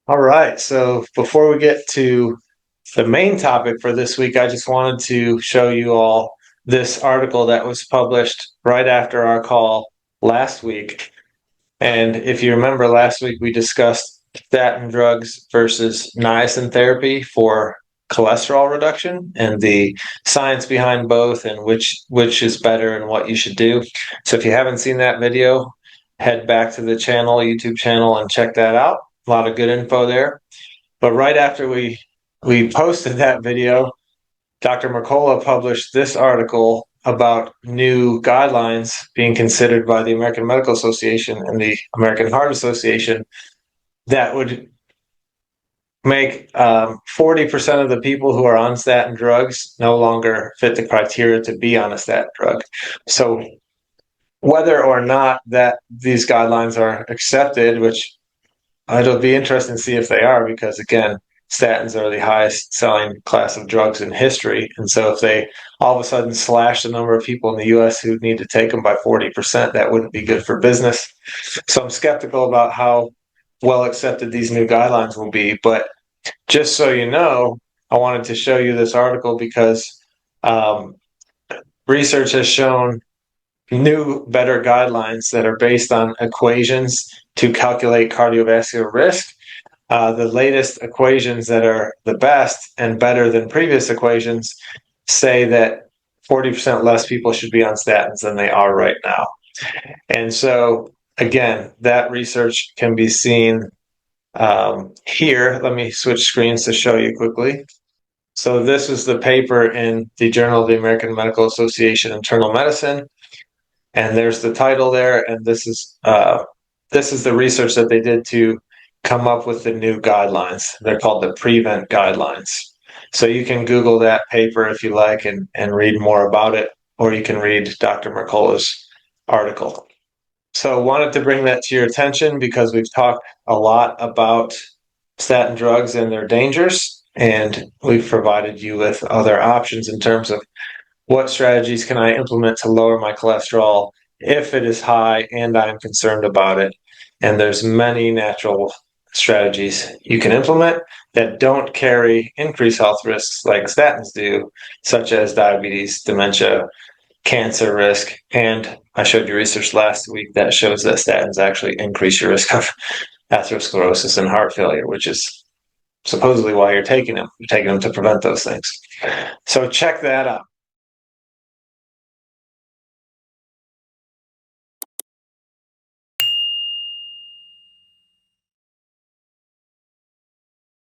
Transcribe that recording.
All right. So before we get to the main topic for this week, I just wanted to show you all this article that was published right after our call last week. And if you remember last week, we discussed statin drugs versus niacin therapy for cholesterol reduction and the science behind both and which is better and what you should do. So if you haven't seen that video, head back to the channel, YouTube channel, and check that out. A lot of good info there. But right after we posted that video, Dr. Mercola published this article about new guidelines being considered by the American Medical Association and the American Heart Association that would make 40% of the people who are on statin drugs no longer fit the criteria to be on a statin drug. So whether or not that these guidelines are accepted, which it'll be interesting to see if they are, because again, statins are the highest selling class of drugs in history. And so if they all of a sudden slash the number of people in the US who need to take them by 40%, that wouldn't be good for business. So I'm skeptical about how well accepted these new guidelines will be. But just so you know, I wanted to show you this article because research has shown new, better guidelines that are based on equations to calculate cardiovascular risk. The latest equations that are the best and better than previous equations say that 40% less people should be on statins than they are right now. And so, again, that research can be seen here. Let me switch screens to show you quickly. So this is the paper in the Journal of the American Medical Association Internal Medicine. And there's the title there, and this is the research that they did to come up with the new guidelines. They're called the Prevent Guidelines. So you can Google that paper if you like and read more about it, or you can read Dr. Mercola's article. So wanted to bring that to your attention because we've talked a lot about statin drugs and their dangers, and we've provided you with other options in terms of what strategies can I implement to lower my cholesterol if it is high and I'm concerned about it. And there's many natural strategies you can implement that don't carry increased health risks like statins do, such as diabetes, dementia, cancer risk. And I showed you research last week that shows that statins actually increase your risk of atherosclerosis and heart failure, which is supposedly why you're taking them. You're taking them to prevent those things. So check that out.